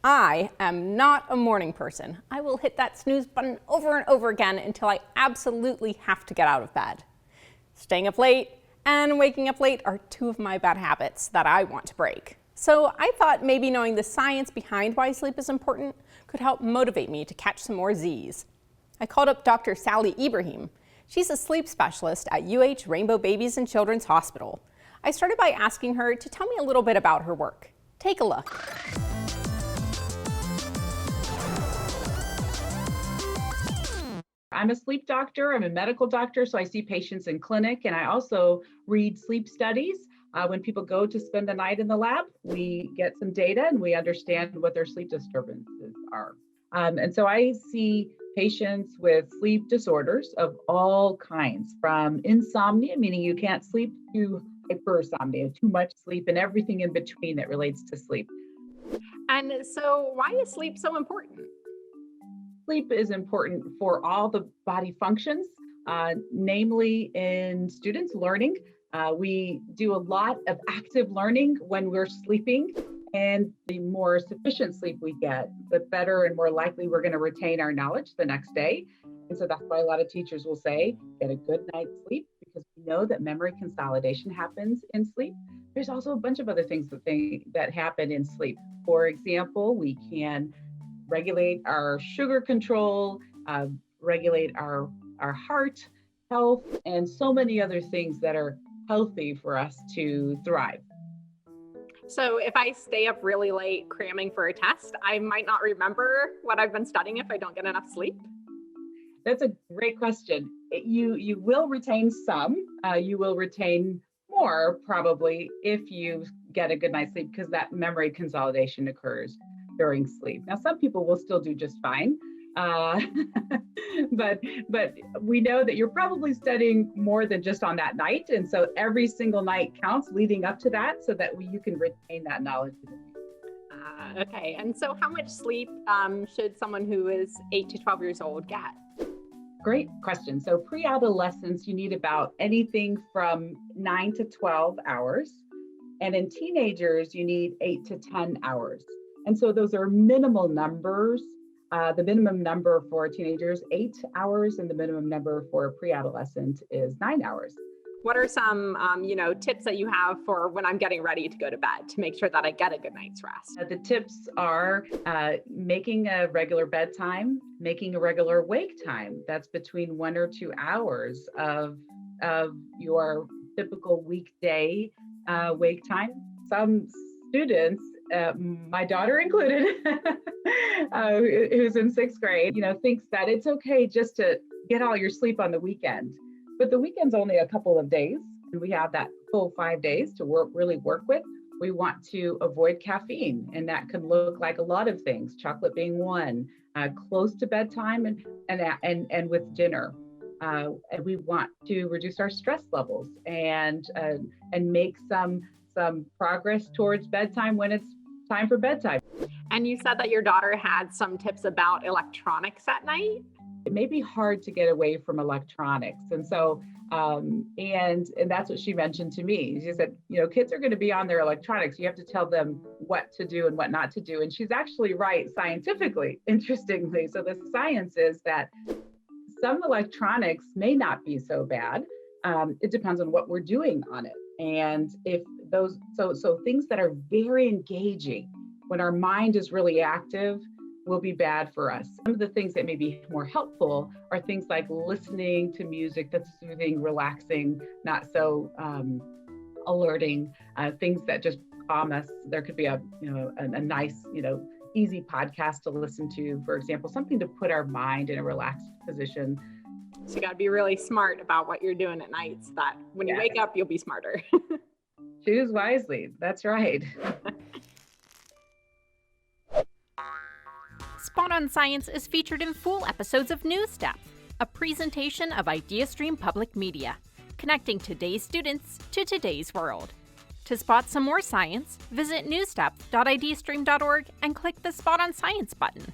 I am not a morning person. I will hit that snooze button over and over again until I absolutely have to get out of bed. Staying up late and waking up late are two of my bad habits that I want to break. So I thought maybe knowing the science behind why sleep is important could help motivate me to catch some more Z's. I called up Dr. Sally Ibrahim. She's a sleep specialist at UH Rainbow Babies and Children's Hospital. I started by asking her to tell me a little bit about her work. Take a look. I'm a sleep doctor. I'm a medical doctor, so I see patients in clinic, and I also read sleep studies. When people go to spend the night in the lab, we get some data and we understand what their sleep disturbances are. And so I see patients with sleep disorders of all kinds, from insomnia, meaning you can't sleep, to hypersomnia, too much sleep, and everything in between that relates to sleep. And so why is sleep so important? Sleep is important for all the body functions, namely in students learning. We do a lot of active learning when we're sleeping, and the more sufficient sleep we get, the better and more likely we're going to retain our knowledge the next day. And so that's why a lot of teachers will say, get a good night's sleep, because we know that memory consolidation happens in sleep. There's also a bunch of other things that happen in sleep. For example, we can regulate our sugar control, regulate our heart health, and so many other things that are healthy for us to thrive. So if I stay up really late cramming for a test, I might not remember what I've been studying if I don't get enough sleep? That's a great question. You will retain some, you will retain more probably if you get a good night's sleep, because that memory consolidation occurs during sleep. Now, some people will still do just fine, but we know that you're probably studying more than just on that night, and so every single night counts leading up to that, so that you can retain that knowledge. Okay, and so how much sleep should someone who is 8 to 12 years old get? Great question. So pre-adolescence, you need about anything from 9 to 12 hours, and in teenagers, you need 8 to 10 hours. And so those are minimal numbers. The minimum number for teenagers, 8 hours, and the minimum number for pre-adolescent is 9 hours. What are some, tips that you have for when I'm getting ready to go to bed to make sure that I get a good night's rest? The tips are making a regular bedtime, making a regular wake time. That's between 1 or 2 hours of your typical weekday wake time. Some students, my daughter included, who's in 6th grade, thinks that it's okay just to get all your sleep on the weekend. But the weekend's only a couple of days, and we have that full 5 days to really work with. We want to avoid caffeine, and that can look like a lot of things, chocolate being one, close to bedtime and with dinner. And we want to reduce our stress levels and make some progress towards bedtime when it's time for bedtime. And you said that your daughter had some tips about electronics at night? It may be hard to get away from electronics. And so, and that's what she mentioned to me. She said, kids are going to be on their electronics. You have to tell them what to do and what not to do. And she's actually right scientifically, interestingly. So the science is that some electronics may not be so bad. It depends on what we're doing on it. And if those, so things that are very engaging, when our mind is really active, will be bad for us. Some of the things that may be more helpful are things like listening to music that's soothing, relaxing, not so alerting, things that just calm us. There could be a nice, easy podcast to listen to, for example, something to put our mind in a relaxed position. So you got to be really smart about what you're doing at night so that when you wake up, you'll be smarter. Choose wisely. That's right. Spot on Science is featured in full episodes of NewsDepth, a presentation of Ideastream Public Media, connecting today's students to today's world. To spot some more science, visit newsdepth.ideastream.org and click the Spot on Science button.